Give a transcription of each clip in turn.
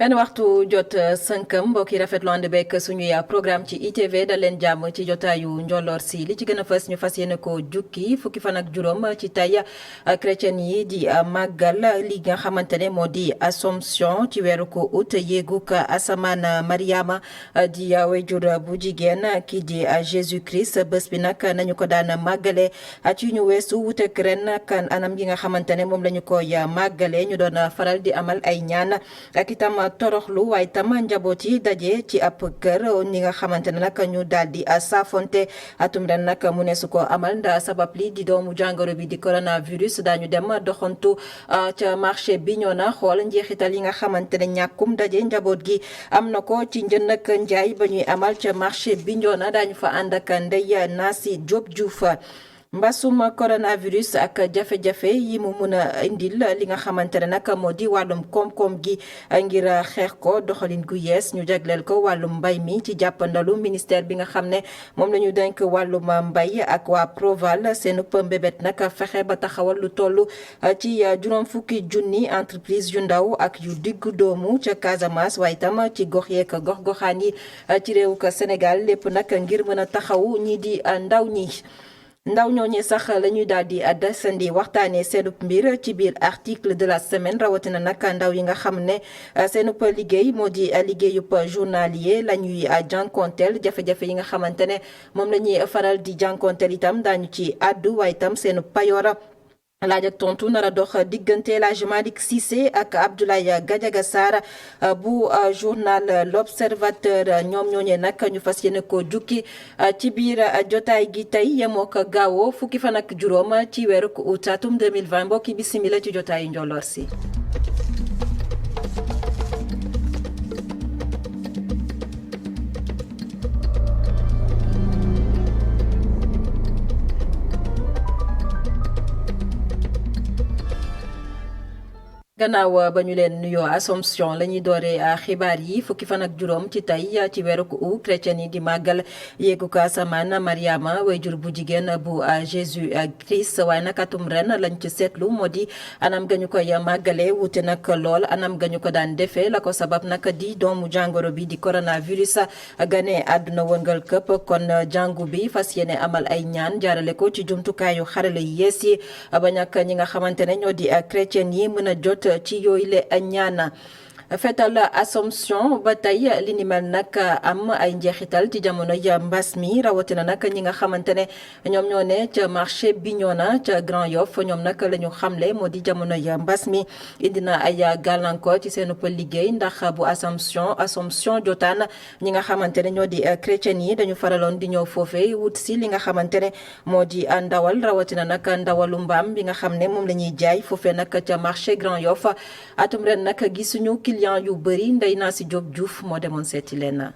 benn waxtu jot sënkam mbokk yi rafetlu ànd beeg suñuy programme ci ITV da leen jàmm ci jotaayu njolloor si li ci gën a fës ñu fas yéene ko jukki fukki fan ak juróom ci tey chrétien yi di màggal li nga xamante ne moo di Assomption ci weeru ko août yéeguk asamaan Mariama di wayjur bu jigéen kii di Jésus Christ bés bi nag nañu ko daan màggale ci ñu weesu wutek ren kan anam yi nga xamante ne moom la ñu koy màggale ñu doon faral di amal ay ñaan ak itam toroxlu waaye tam njaboot yi daje ci ab kër ni nga xamante ne nag ñu daal di saafonte atum ren nag mu ne su ko amal nda sabab li di doomu jàngoro bi di coronavirus daañu dem doxantu ca marché Bignona xool njeexital yi nga xamante ne ñàkkum daje njaboot gi am na ko ci njënd ak njaay ba ñuy amal ca marché Bignona daañu fa ànd ak Ndeye Nasi Diop Diouf. mbasum coronavirus ak jafe-jafe yi mu mun a indil li nga xamante ne nag moo di wàllum koom-koom gi ngir xeex ko doxalin gu yees ñu jagleel ko wàllum mbay mi ci jàppandalu ministère bi nga xam ne moom la ñu dénk wàllum mbay ak waa Proval seen mbébét nag fexe ba taxawal lu toll ci juróom fukki junni entreprise yu ndaw ak yu diggu doomu ca Casamance waaye itam ci gox yeeg gox-goxaan yi ci réew ko Sénégal lépp nag ngir mën a taxaw ñi di ndaw ñi. ndaw ñooñu sax la ñuy daal di desandi waxtaanee seenub mbir ci biir article de la semaine rawatina nag ndaw yi nga xam ne seenub liggéey moo di liggéeyub journalier la ñuy jànkonteel jafe-jafe yi nga xamante ne moom la ñuy faral di jànkonteel itam daañu ci àddu waaye itam seenub payoora. laaj ak tontu nar a dox diggante El Hadj Malick Cissé ak Abdoulaye Gadiaga Sarr bu journal L'Observateur ñoom ñooñee nag ñu fas yéene ko jukki ci biir jotaay gi tey yemoo ko gaawoo fukki fan ak juróom ci weeru août atum 2020 mbokki bisimila ci jotaayu njolloor si. gannaaw ba ñu leen nuyoo Assomption la ñuy dooree xibaar yi fukki fan ak juróom ci tey ci weeru août chrétien yi di màggal yéegu ko asamaan Mariama wayjur bu jigéen bu Jésus Christ waaye nag atum ren lañ ci seetlu moo di anam ga ñu koy màggale wute nag lool anam ga ñu ko daan defee la ko sabab nag di doomu jàngoro bi di coronavirus gane àdduna wëngal këpp kon jàngu bi fas yéene amal ay ñaan jaarale ko ci jumtukaayu xarala yu yees yi ba ñàkk ñi nga xamante ne ñoo di chrétien yi mën a jot ci yooyu le ñaan fetal Assomption ba tey li ni mel nag am ay njeexital ci jamono ya mbas mi rawatina nag ñi nga xamante ne ñoom ñoo ne ca marché Bignona ca Grand Yoff ñoom nag la ñu xamle moo di jamono ya mbas mi indi na ay gàllankoor ci seen liggéey ndax bu Assomption jotaan ñi nga xamante ne ñoo di chrétien yi dañu faraloon di ñëw foofee wut si li nga xamante ne moo di ndawal rawatina nag ndawalu mbaam bi nga xam ne moom la ñuy jaay foofee nag ca marché Grand Yoff atum ren nag gisuñu client yu bëri Ndeye Nasi Diop Diouf moo demoon seeti leen.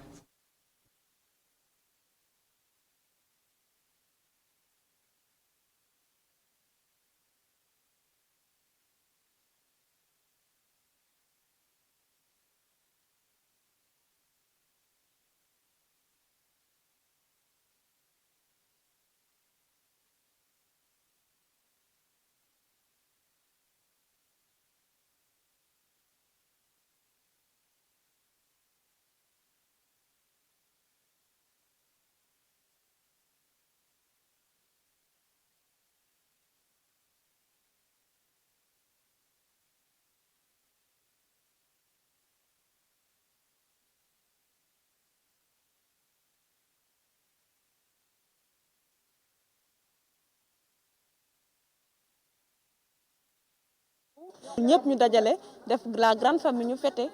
ñëpp ñu dajale def la grande famille ñu fête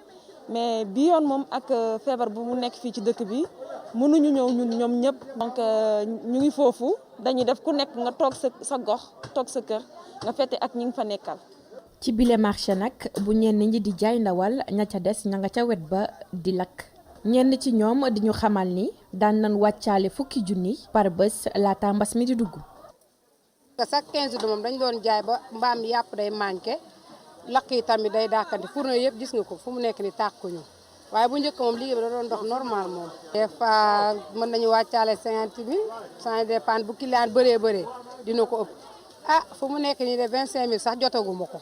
mais bi yoon moom ak feebar bu mu nekk fii ci dëkk bi mënuñu ñëw ñun ñoom ñëpp. donc ñu ngi foofu dañuy def ku nekk nga toog sa gox toog sa kër nga fête ak ñi nga fa nekkal. ci bile marché nag bu ñenn ñi di jaay ndawal ña ca des ña nga ca wet ba di lakk ñenn ci ñoom di ñu xamal ni daan nañ wàccaale fukki junni par bés laata mbas mi di dugg. chaque 15 jours moom dañ doon jaay ba mbaam yàpp day manqué. lakk yi tamit day dàkkante fourneau yëpp gis nga ko fu mu nekk ni tàkkuñu waaye bu njëkk moom liggéey bi da doon dox normal moom. des fois mën nañu wàccaale 50 000 sans dépendre bu client bëree dina ko ëpp fu mu nekk nii de 25 000 sax jotaguma ko.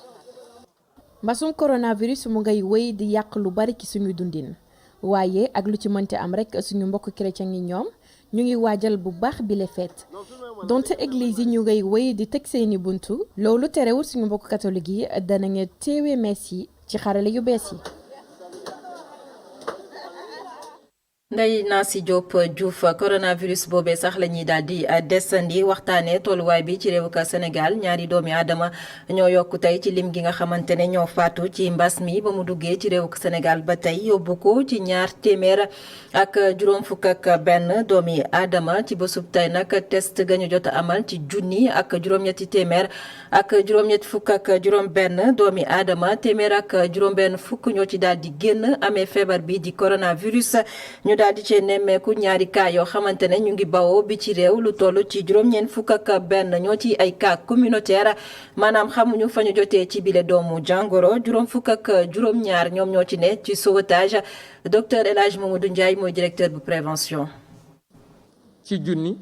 mbasum coronavirus mu ngay wéy di yàq lu bari ci suñu dundin waaye ak lu ci mënti am rek suñu mbokk chrétien yi ñoom ñu ngi waajal bu baax bi le fête donte église yi ñu ngay wéy di tëj seeni buntu loolu terewul suñu mbokk catholique yi danañu teewee mees yi ci xarale yu bees yi. Ndeye Nacy Diop Diouf coronavirus boobee sax la ñuy daal di desandi waxtaanee tolluwaay bi ci réewu ka Sénégal ñaari doomi aadama ñoo yokku tey ci lim gi nga xamante ne ñoo faatu ci mbas mi ba mu duggee ci réewu Sénégal ba tey yóbbu ko ci 200 ak juróom fukk ak benn doomi aadama ci bésub tey nag test ga ñu jot a amal ci junni ak juróom-ñetti téeméer ak juróom-ñetti fukk ak juróom-benn doomi aadama téeméer ak juróom-benn fukk ñoo ci daal di génn amee feebar bi di coronavirus ñu daal di cee nemmeeku ñaari cas yoo xamante ne ñu ngi bawoo bi ci réew lu toll ci juróom-ñeent fukk ak benn ñoo ci ay cas communautaire maanaam xamuñu fa ñu jotee ci bile doomu jàngoro juróom fukk ak juróom-ñaar ñoom ñoo ci ne ci sauvetage docteur El Hadj Mamadou Ndiaye mooy directeur bu prévention. ci junni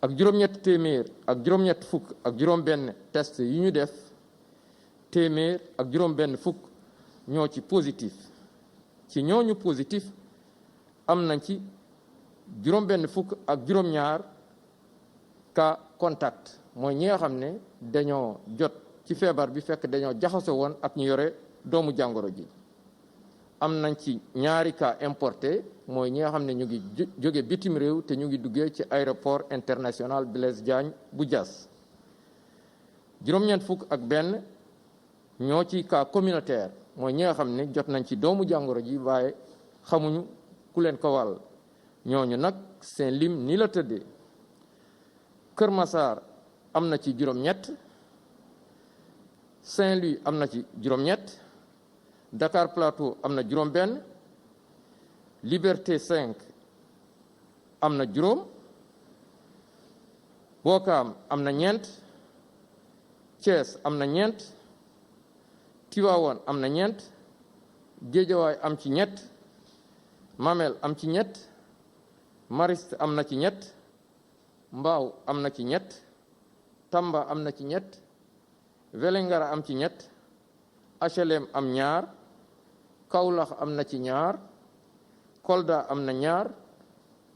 ak juróom-ñett téeméer ak juróom-ñett fukk ak juróom-benn test yi ñu def téeméer ak juróom-benn fukk ñoo ci positif ci ñooñu positif. am nañ ci juróom-benn fukk ak juróom-ñaar cas contact mooy ñi nga xam ne dañoo jot ci feebar bi fekk dañoo jaxasoo woon ak ñu yore doomu jàngoro ji am nañ ci ñaari cas importé mooy ñi nga xam ne ñu ngi jóge bitim réew te ñu ngi duggee ci aéroport international Blaise Diagne bu Diass juróom-ñeent fukk ak benn ñoo ci cas communautaire mooy ñi nga xam ne jot nañ ci doomu jàngoro ji waaye xamuñu ku leen ko wàll ñooñu nag seen lim ni la tëddee Kër Massar am na ci juróom-ñett Saint-Louis am na ci juróom-ñett Dakar Plateau am na juróom-benn Liberté 5 am na juróom Ouakam am na ñeent Thiès am na ñeent Tivaouane am na ñeent Guédiawaye am ci ñett Mamel am ci ñett Mariste am na ci ñett Mbao am na ci ñett Tamba am na ci ñett Vélingara am ci ñett HLM am ñaar Kaolack am na ci ñaar Kolda am na ñaar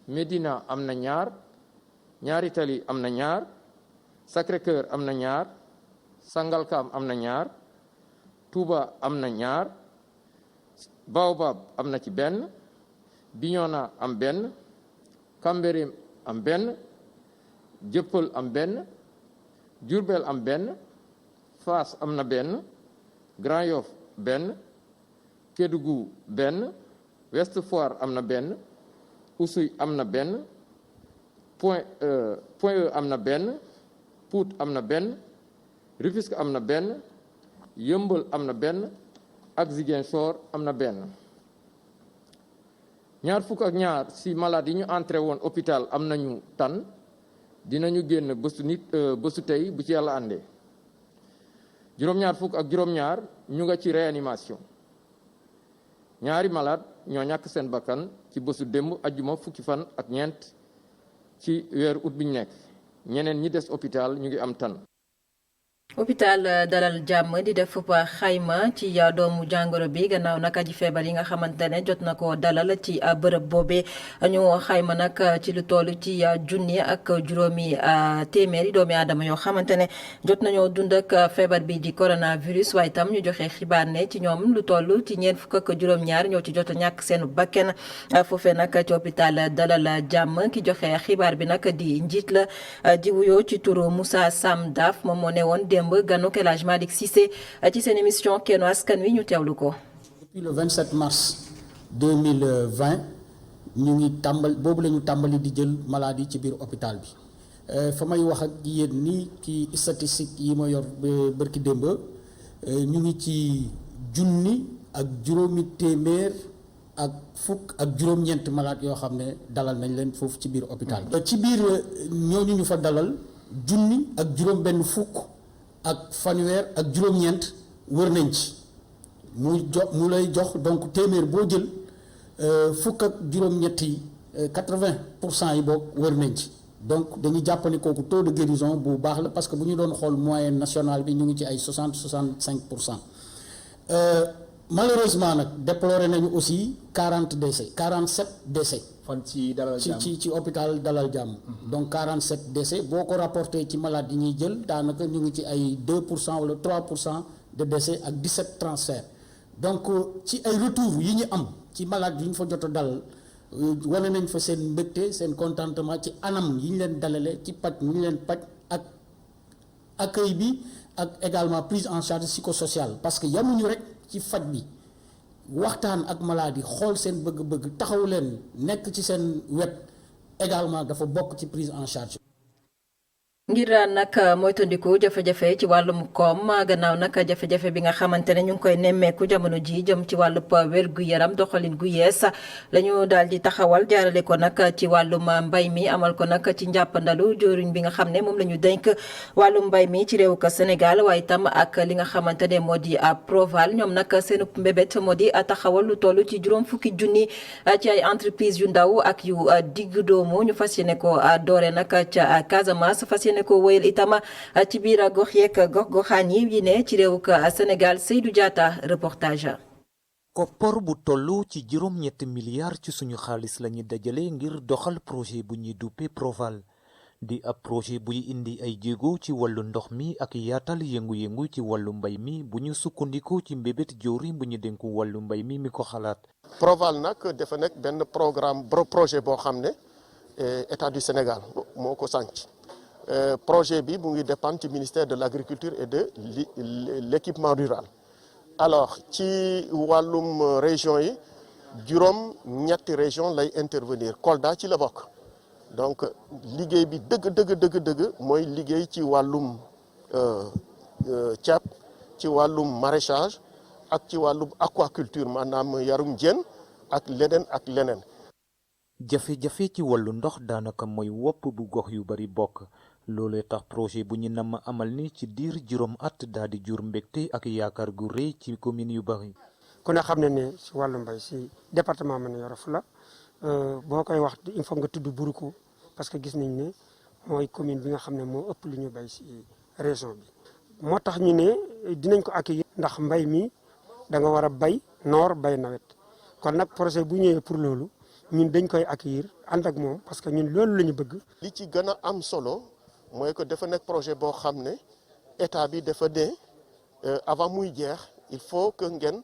Médina am na ñaar Ñaari Tali am na ñaar Sacré-Cœur am na ñaar Sangalkam am na ñaar Touba am na ñaar Baobab am na ci benn Bignona am benn Cambérène am benn Dieuppeul am benn Diourbel am benn Fass am na benn Grand Yoff benn Kédougou benn Ouest Foire am na benn Oussouye am na benn Point E am na benn Pout am na benn Rufisque am na benn Yeumbeul am na benn ak Ziguinchor am na benn ñaar fukk ak ñaar si malade yi ñu entré woon hôpital am nañu tan dinañu génn bésu tey bu ci yàlla àndee juróom-ñaar fukk ak juróom-ñaar ñu nga ci réanimation ñaari malade ñoo ñàkk seen bakkan ci bésu démb ajjuma fukki fan ak ñeent ci weeru ut bi ñu nekk ñeneen ñi des hôpital ñu ngi am tan hôpital Dalal Jàmm di def xayma ci doomu jàngoro bi gannaaw nag aji feebar yi nga xamante ne jot na ko dalal ci bërëb boobee ñu xayma nag ci lu toll ci junni ak juróomi téeméeri doomi aadama yoo xamante ne jot nañoo dund ak feebar bi di coronavirus waaye itam ñu joxe xibaar ne ci ñoom lu toll ci ñeent fukk ak juróom-ñaar ñoo ci jot a ñàkk seen bakken foofee nag ci hôpital Dalal Jàmm ki joxe xibaar bi nag di njiit la di wuyoo ci turu Moussa Sam Daf moom moo ne woon démb ganu El Hadj Malick Cissé ci seen émission Kennu Askan Wi ñu teewlu ko. Depuis le 27 mars 2020 ñu ngi boobu la ñu tàmbali di jël maladie ci biir hôpital bi fa may wax ak yéen ni ci statistique yi ma yor bërki démb ñu ngi ci junni ak juróomi téeméer ak fukk ak juróom-ñeent malade yoo xam ne dalal nañ leen foofu ci biir hôpital bi. ci biir ñooñu ñu fa dalal junni ak juróom-benn fukk. ak fanweer ak juróom-ñeent wër nañ ci mu lay jox donc téeméer boo jël fukk ak juróom-ñett yi 80% yi boog wër nañ ci donc dañuy jàpp ne kooku taux de guérison bu baax la parce que bu ñu doon xool moyenne nationale bi ñu ngi ci ay 60-65%. malheureusement nag déploré nañu aussi 47 décès. fan ci Dalal Jàmm ci hôpital Dalal Jàmm. donc 47 décès boo ko rapporté ci malade yi ñuy jël daanaka ñu ngi ci ay 2% wala 3% de décès ak 17 transferts donc ci ay retour yi ñu am ci malade yi ñu fa jot a dal wane nañ fa seen mbégte seen contentement ci anam yi ñu leen dalale ci paj ñu leen paj ak accueil bi ak également prise en charge psychosociale parce que yamuñu rek ci faj bi waxtaan ak malade yi xool seen bëgg-bëgg taxaw leen nekk ci seen wet également dafa bokk ci prise en charge. ngir nag moytandiku jafe-jafe ci wàllum koom gannaaw nag jafe-jafe bi nga xamante ne ñu ngi koy nemmeeku jamono ji jëm ci wàllub wér gu yaram doxalin gu yees la ñu daal di taxawal jaarale ko nag ci wàllum mbay mi amal ko nag ci njàppandalu joriñ bi nga xam ne moom la ñu dénk wàllum mbay mi ci réew ko Sénégal waaye itam ak li nga xamante ne moo di Proval ñoom nag seen mbébét moo di taxawal lu toll ci juróom fukki junni ci ay entreprise yu ndaw ak yu digg doomu ñu fas yéene ko doore nag ca Casamance fas ne ko wéyal itam ci biir gox yeeg gox-goxaan yi ne ci réew Sénégal Seydou Diatta reportage. koppor bu toll ci juróom-ñetti milliards ci suñu xaalis lañu dajale ngir doxal projet bu ñuy duppe Proval di ab projet buy indi ay jéego ci wàllu ndox mi ak yaatal yëngu-yëngu ci wàllu mbay mi bu ñu sukkandiku ci mbébét jëwriñ bu ñu dénku wàllu mbay mi ko xalaat. Proval nag dafa nekk benn programme projet boo xam ne état du Sénégal moo ko sànc. Projet bi mu ngi dépendre ci ministère de l'agriculture et de l'équipement rural alors ci wàllum région yi juróom-ñetti région lay intervenir Kolda ci la bokk donc liggéey bi dëgg mooy liggéey ci wàllum ceeb ci wàllum maraîchage ak ci wàllum aquaculture maanaam yarum jën ak leneen. jafe-jafe ci wàllu ndox daanaka mooy wopp bu gox yu bari bokk. loolee tax projet bu ñu namm amal ni ci diir juróom at daal di jur mbégte ak yaakaar gu rëy ci commune yu bari. ku ne xam ne ne si wàllu mbay si département man Yoro Foulah boo koy wax il faut nga tudd Buruko parce que gis nañ ne mooy commune bi nga xam ne moo ëpp lu ñu bay si région bi. moo tax ñu ne dinañ ko accueillir ndax mbay mi da nga war a bay noor bay nawet kon nag projet bu ñëwee pour loolu ñun dañ koy accueillir ànd ak moom parce que ñun loolu la ñu bëgg. li ci gën a am solo. mooy que dafa nekk projet boo xam ne état bi dafa ne avant muy jeex il faut que ngeen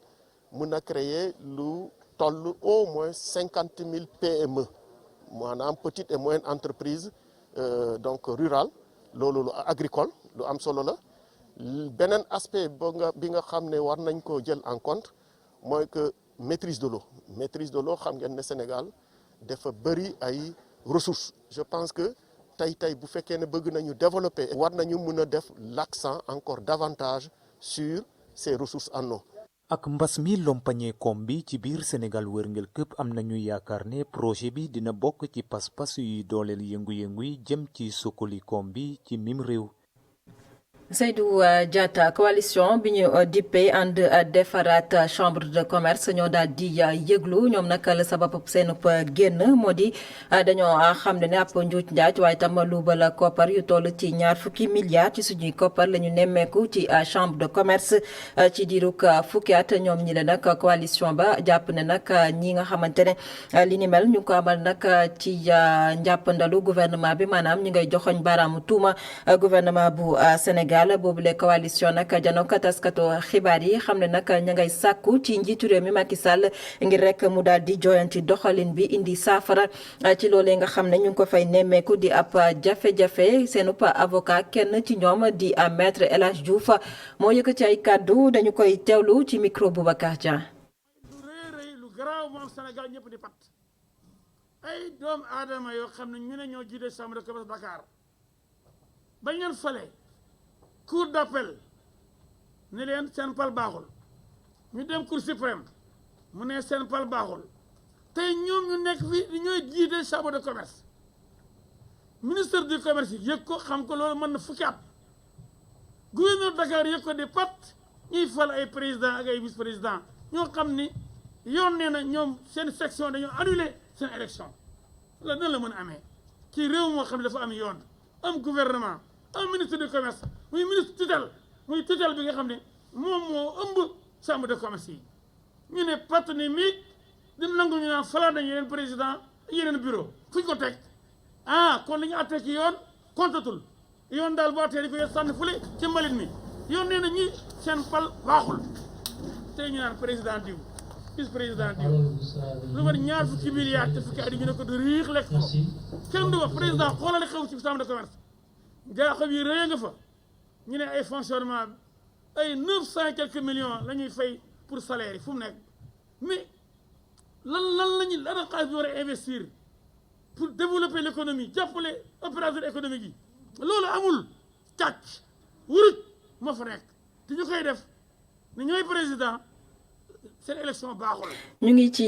mun a créer lu toll au moins 50 000 PME maanaam petite et moyenne entreprise donc rurale loolu lu agricole lu am solo la beneen aspect bi nga xam ne war nañ ko jël en compte mooy que maîtrise de l'eau xam ngeen ne Sénégal dafa bëri ay ressources je pense que tey bu fekkee ne bëgg nañu développer war nañu mën a def l'accent encore davantage sur ces ressources en eau. ak mbas mi lompañee koom bi ci biir Sénégal wërngël këpp am nañu yaakaar ne projet bi dina bokk ci pas-pas yuy dooleel yëngu-yëngu yi jëm ci sukkali koom bi ci mim réew. Seydou Diatta coalition bi ñu dippee ànd defaraat chambre de commerce ñoo daal di yëglu ñoom nag la sabab seen génn moo di dañoo xam ne ab njuuj njaaj waaye tam luubal koppar yu toll ci 20 milliards ci suñuy koppar la ñu nemmeeku ci chambre de commerce ci diirug fukki at ñoom ñi le nag coalition ba jàpp ne nag ñi nga xamante ne li ni mel ñu ko amal nag ci njàppandalu gouvernement bi maanaam ñu ngay joxoñ baaraamu tuuma gouvernement bu Sénégal boobu le coalition nag janook taskatu xibaar yi xam ne nag ña ngay sàkku ci njiitu réew mi Macky Sall ngir rek mu daal di joyanti doxalin bi indi saafara ci loolee nga xam ne ñu ngi ko fay nemmeeku di ab jafe-jafe seenub avocat kenn ci ñoom di maître El Hadj Diouf moo yëkk ci ay kàddu dañu koy teewlu ci micro Boubacar Dia. lu garaaw moom Sénégal ñëpp di pat ay doomu aadama yoo xam ne ñu ne ñoo jiite chambre de commerce Dakar bañ leen fale cour d'appel ne leen seen pal baaxul ñu dem cour suprême mu ne seen pal baaxul tey ñoom ñu nekk fii ñooy jiite chambre de commerce ministre du commerce yi yëg ko xam ko loolu mën na fukki at gouverneur Dakar yëg ko di pat ñuy fal ay président ak ay vice président ñoo xam ni yoon nee na ñoom seen section dañoo annulé seen élection la nan la mën a amee ci réew moo xam ne dafa am yoon am gouvernement am ministre du commerce muy ministre tutelle muy tutelle bi nga xam ne moom moo ëmb chambre de commerce yi ñu ne partenaire mi dina nangu ñu naan falaa dañu yeneen président yeneen bureau fu ñu ko teg kon li ñu àttee ci yoon kontatul yoon daal boo àttee di ko yor sànni fule ci mbalit mi yoon nee na ñi seen pal baaxul tey ñu naan président diw vice président diw lu ma ñaar fukki milliards te fukki at yi ñu ne ko du riix lekk ko kenn du wax président xoolal xew ci chambre de commerce jaaxal yi rëy nga fa ñu ne ay fonctionnement ay 900 et quelques millions la ñuy fay pour salaire yi fu mu nekk mais lan la xaalis bi war a investir pour développer l'économie jàppale opérateur économique yi loolu amul càcc wuruj moo fa nekk te ñu koy def ne ñooy président seen élection baaxul. ñu ngi ci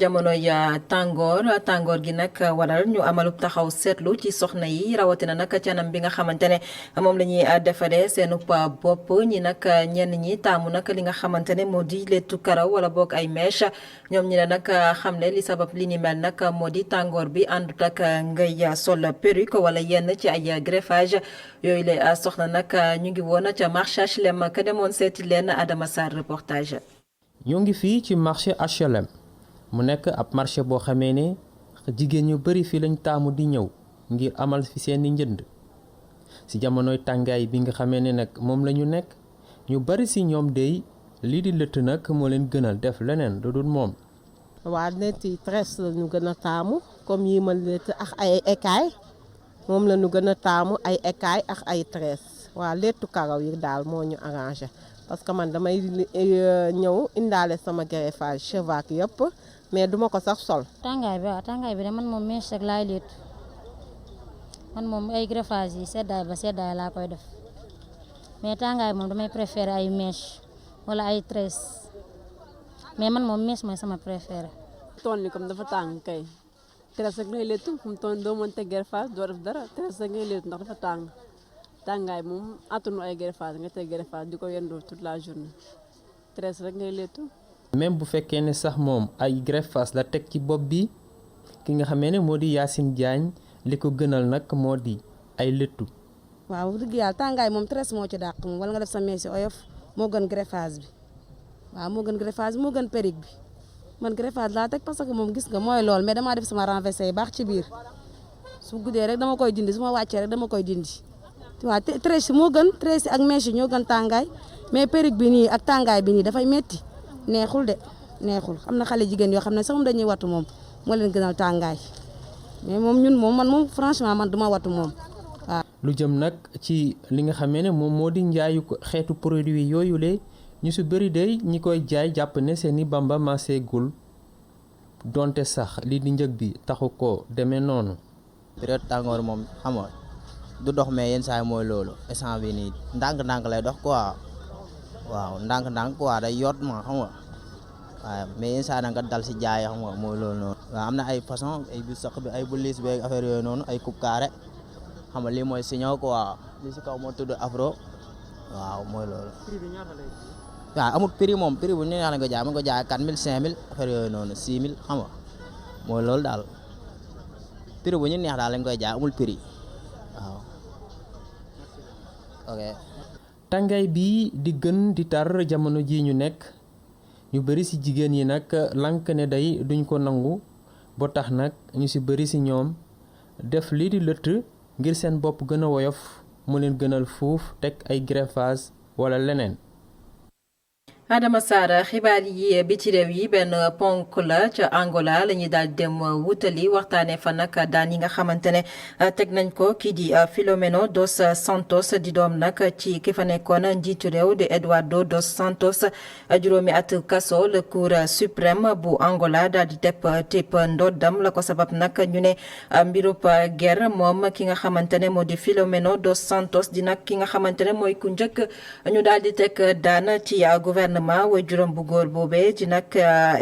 jamonoy tàngoor gi nag waral ñu amalub taxaw seetlu ci soxna yi rawatina nag canam bi nga xamante ne moom la ñuy defaree seenu bopp ñi nag ñenn ñi taamu nag li nga xamante ne moo di lettu karaw wala boog ay mèche ñoom ñi ne nag xam ne li sabab li ni mel nag moo di tàngoor bi àndut ak ngay sol perruque wala yenn ci ay greffage yooyu la soxna nag ñu ngi woon ca marché HLM ka demoon seeti leen Adama Sarr reportage. ñoo ngi fii ci marché HLM mu nekk ab marché boo xamee ne jigéen ñu bari fi lañ taamu di ñëw ngir amal fi seeni njënd ci jamonoy tàngaay bi nga xamee ne nag moom la ñu nekk ñu bari ci ñoom dey lii di lëtt nag moo leen gënal def leneen lu dul moom. waa nett yi tresse la ñu gën a taamu comme yi ma lett ak ay écailles moom la ñu gën a taamu ay écailles ak ay tresse waa lettu karaw yi daal moo ñu arrangé. parce que man damay ñëw indaale sama greffage cheveux yëpp mais duma ko sax sol. tàngaay bi de man moom mèche rek laay létt man moom ay greffage yi seddaay laa koy def mais tàngaay moom damay préféré ay mèche wala ay tresse mais man moom mèche mooy sama préféré. tool ni comme dafa tàng kay tresse rek ngay léttu fu mu toll doo mën teg greffage doo def dara tresse rek ngay léttu ndax dafa tàng. tàngaay moom attunu ay greffage nga tey greffage di ko yendoo toute la journée tresse rek ngay léttu. même bu fekkee ne sax moom ay greffage la teg ci bopp bi ki nga xamee ne moo di Yacine Diagne li ko gënal nag moo di ay léttu. waaw dëgg yàlla tàngaay moom tresse moo ci dàq moom wala nga def sa mèche oyof moo gën greffage bi waaw moo gën greffage bi moo gën perruque bi man greffage laa teg parce que moom gis nga mooy lool mais damaa def sama renversé yi baax ci biir su guddee rek dama koy dindi su ma wàccee rek dama koy dindi. waaw tresse moo gën tresse ak mèche ñoo gën tàngaay mais perruque bi nii ak tàngaay bi nii dafay metti neexul de neexul xam na xale jigéen yoo xam ne sax moom dañuy wattu moom moo leen gënal tàngaay mais moom ñun moom man moom franchement man duma wattu moom waaw. lu jëm nag ci li nga xamee ne moom moo di njaayu xeetu produit yooyu le ñu su bëri de ñi koy jaay jàpp ne seeni bamba maaseegul donte sax lii di njëg bi taxu ko demee noonu. période tàngoor moom xam nga du dox mais yenn saa yi mooy loolu instant bi nii ndànk-ndànk lay dox quoi waaw ndànk-ndànk quoi day yot ma xam nga waaw mais yenn saa yi nga dal si jaay xam nga mooy loolu noonu. waaw am na ay façon ay bu sax bi ay bu liis beeg affaire yooyu noonu ay coupe carré xam nga lii mooy signal quoi li si kaw moo tudd afro waaw mooy loolu. prix bi ñaata lay. waaw amul prix moom prix bu ñu neex la nga jaay mën nga jaay 4000 5000 affaire yooyu noonu 6000 xam nga mooy loolu daal prix bu ñu neex daal lañ koy jaay amul prix. waaw ok. tàngaay bi di gën di tar jamono ji ñu nekk ñu bari ci jigéen yi nag lank ne day duñ ko nangu ba tax nag ñu ci bari ci ñoom def lii di lëtt ngir seen bopp gën a woyof mu leen gënal fuuf teg ay greffage wala leneen. Adama Sarr xibaar yi bi ci réew yi benn ponk la ca Angola la ñuy daal dem wutali waxtaanee fa nag daan yi nga xamante ne teg nañ ko kii di Filomeno dos Santos di doom nag ci ki fa nekkoon njiitu réew di Eduardo dos Santos juróomi at kaso le cour suprême bu Angola daal di tep ndoddam la ko sabab nag ñu ne mbirub guerre moom ki nga xamante ne moo di Filomeno dos Santos di nag ki nga xamante ne mooy ku njëkk ñu daal di teg daan ci gouvernement way juróom bu góor boobee ci nag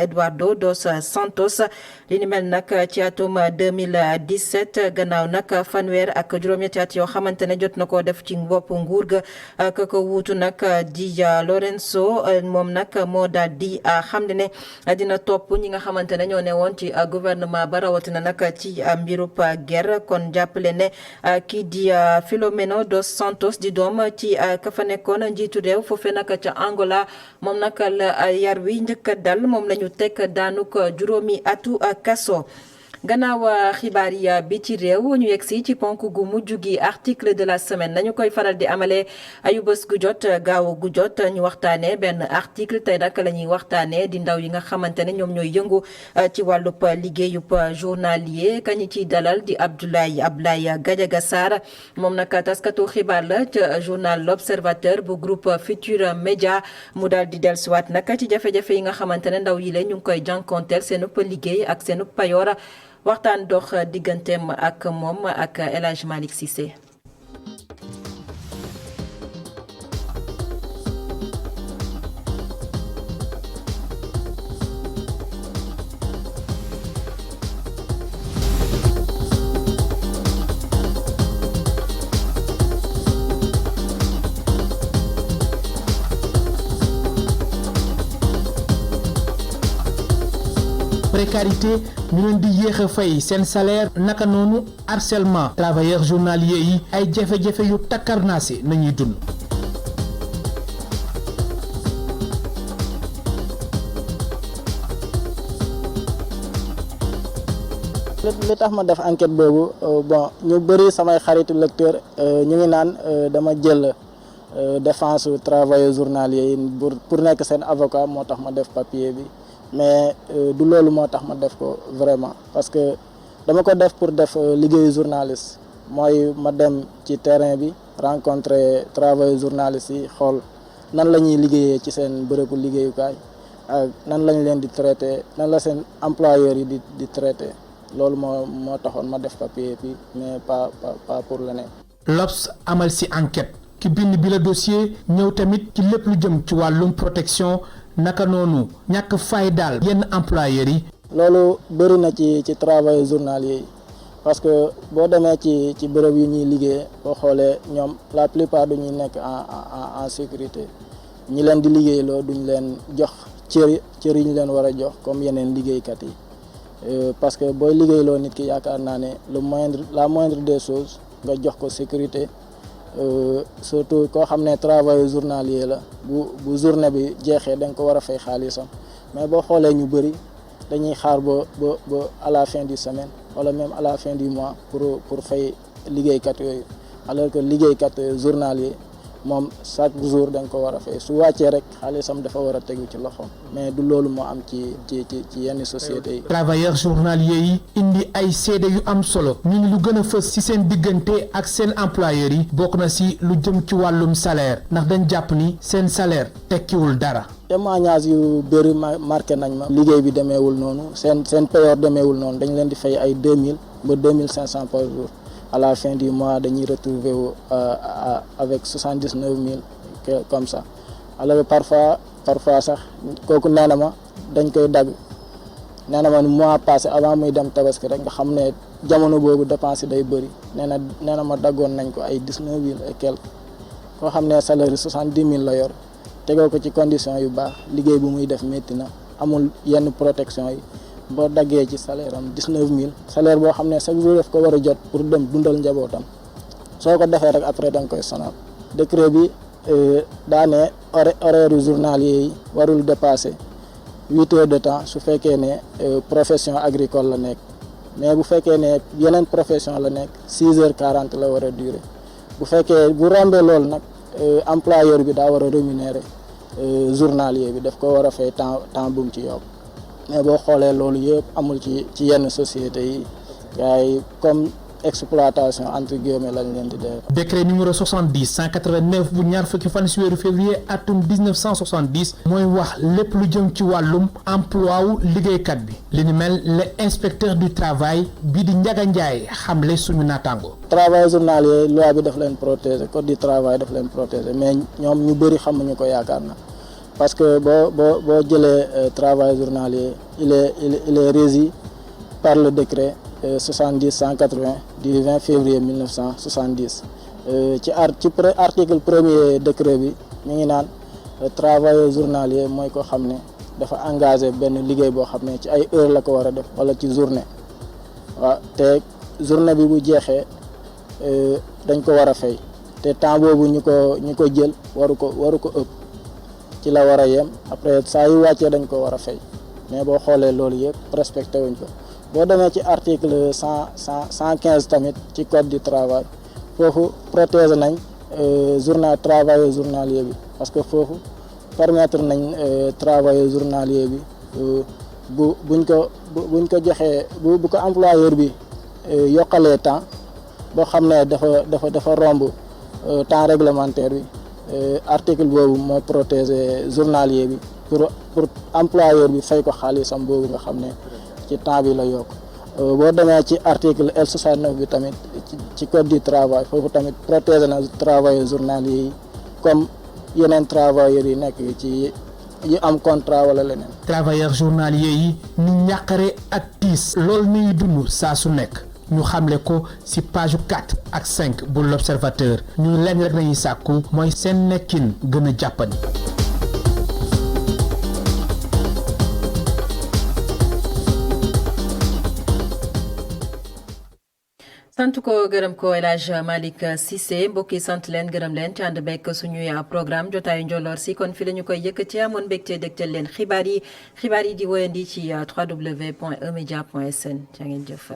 Eduardo dos Santos li ni mel nag ci atum 2017 gannaaw nag fanweer ak juróom-ñetti at yoo xamante ne jot na koo def ci bopp nguur ga ka ko wuutu nag di Lourenço moom nag moo daal di xam ne dina topp ñi nga xamante ne ñoo ne woon ci gouvernement ba rawatina nag ci mbirub guerre kon jàppale ne kii di Filomeno dos Santos di doom ci ka fa nekkoon njiitu réew foofee nag ca Angola moom nag la yar wi njëkk a dal moom la ñu teg daanuk juróomi atu kaso. gannaaw xibaar yi bi ci réew ñu yegsi ci ponk gu mujj gi article de la semaine nañu koy faral di amalee ayu bés gu jot gaaw gu jot ñu waxtaanee benn article tey nag la ñuy waxtaanee di ndaw yi nga xamante ne ñoom ñooy yëngu ci wàllub liggéeyub journalier kañu ciy dalal di Abdoulaye Gadiaga Sarr moom nag taskatu xibaar la ca journal L'Observateur bu groupe Futurs Médias mu daal di dellusiwaat nag ci jafe-jafe yi nga xamante ne ndaw yi la ñu ngi koy jànkonteel seenub liggéey ak seenub payoor. waxtaan dox digganteem ak moom ak El Hadj Malick Cissé. précarité ñu leen di yéex a fay seen salaire naka noonu harcèlement travailleurs journaliers yi ay jafe-jafe yu takkarnaase nañuy dund. li tax ma def enquête boobu bon ñu bëri samay xaritu lecteur ñu ngi naan dama jël défense travailleurs journaliers yi pour nekk seen avocat moo tax ma def papier bi. mais du loolu moo tax ma def ko vraiment parce que dama ko def pour def liggéeyu journaliste mooy ma dem ci terrain bi rencontrer travailleurs journalistes yi xool nan la ñuy liggéeyee ci seen bërëbu liggéeyukaay ak nan lañ leen di traité nan la seen employeurs yi di traité loolu moo taxoon ma def papier bi mais pas pour leneen. L'Obs amal si enquête ki bind bi la dossier ñëw tamit ci lépp lu jëm ci wàllum protection. naka noonu ñàkk fay daal yenn employeurs yi. loolu bëri na ci travail journalier yi parce que boo demee ci bërëb yi ñuy liggéey boo xoolee ñoom la plupart du ñuy nekk en sécurité ñi leen di liggéeyloo duñ leen jox cër yi ñu leen war a jox comme yeneen liggéeykat yi parce que booy liggéeyloo nit ki yaakaar naa ne la moindre des choses nga jox ko sécurité. surtout koo xam ne travail journalier la bu journée bi jeexee da nga ko war a fay xaalisam mais boo xoolee ñu bëri dañuy xaar ba à la fin du semaine wala même à la fin du mois pour fay liggéeykat yooyu alors que liggéeykat journalier moom chaque jour da nga ko war a fay su wàccee rek xaalisam dafa war a tegu ci loxoom mais du loolu moo am ci yenn sociétés yi. travailleurs journaliers yi indi ay seede yu am solo ñu ngi lu gën a fës ci seen diggante ak seen employeurs yi bokk na ci lu jëm ci wàllum salaire ndax dañ jàpp ni seen salaire tekkiwul dara. témoignage yu bëri marqué nañ ma. liggéey bi demeewul noonu seen payoor demeewul noonu dañ leen di fay ay 2000 ba 2500 par jour. à la fin du mois dañuy retrouver avec 79 000 comme ça alors parfois sax kooku nee na ma dañ koy dagg nee na ma mois passé avant muy dem tabaski rek nga xam ne jamono boobu dépense day bëri nee na ma daggoon nañ ko ay 19 000 et quelque koo xam ne salaire 70 000 la yor tegoo ko ci condition yu baax liggéey bu muy def métti na amul yenn protection yi boo daggee ci salaire am 19 000 salaire boo xam ne chaque jour daf ko war a jot pour dem dundal njabootam soo ko defee rek après da nga koy sonal décret bi daane horaire journalier yi warul dépasser 8 heures de temps su fekkee ne profession agricole la nekk mais bu fekkee ne yeneen profession la nekk 6h40 la war a durer bu fekkee bu rombee loolu nag employeur bi daa war a rémunérer journalier bi daf ko war a fay temps bu mu ci yokk mais boo xoolee loolu yëpp amul ci yenn sociétés yi gars yi comme exploitation entre guillemets lañ leen di def. décret numéro 70/189 bu ñaar fukki fan ci weeru février atum 1970 mooy wax lépp lu jëm ci wàllum emploi wu liggéeykat bi li ni mel le inspecteur du travail bii di Ndiaga Ndiaye xamle suñu naataango. travail journalier loi bi daf leen protéger code du travail daf leen protéger mais ñoom ñu bëri xamuñu ko yaakaar na parce que boo jëlee travail journalier il est régi par le décret 70/180 du 20 février 1970 ci article premier décret bi mi ngi naan travailleur journalier mooy ko xam ne dafa engagé benn liggéey boo xam ne ci ay heure la ko war a def wala ci journée waaw te journée bi bu jeexee dañ ko war a fay te temps boobu ñu ko jël waru ko ëpp ci la war a yem après saa yu wàccee dañ ko war a fay mais boo xoolee loolu yëpp respecté wuñ ko boo demee ci article 115 tamit ci code du travail foofu protéger nañ travailleur journalier bi parce que foofu permettre nañ travailleur journalier bi buñ ko joxee bu ko employeur bi yokkalee temps boo xam ne dafa romb temps réglementaire bi article boobu moo protéger journalier bi pour employeur bi fay ko xaalisam boobu nga xam ne ci temps bi la yokk boo demee ci article L69 bi tamit ci code du travail foofu tamit protéger na travailleurs journaliers yi comme yeneen travailleurs yi nekk ci yu am contrat wala leneen. travailleurs journaliers yi ni ñàqare ak tiis loolu ñuy dund saa su nekk ñu xamle ko ci page 4 ak 5 bu l'observateur ñu leen rek nañuy sàkku mooy seen nekkin gën a jàppandi. sant ko gërëm ko El Hadj Malick Cissé mbokk yi sant leen gërëm leen ci ànd bekk suñuy programme jotaayu njolloor si kon fi la ñu koy yëkkati amoon mbégte dégtal leen xibaar yi di woyandi ci www.emedia.sn jaa ngeen jëf.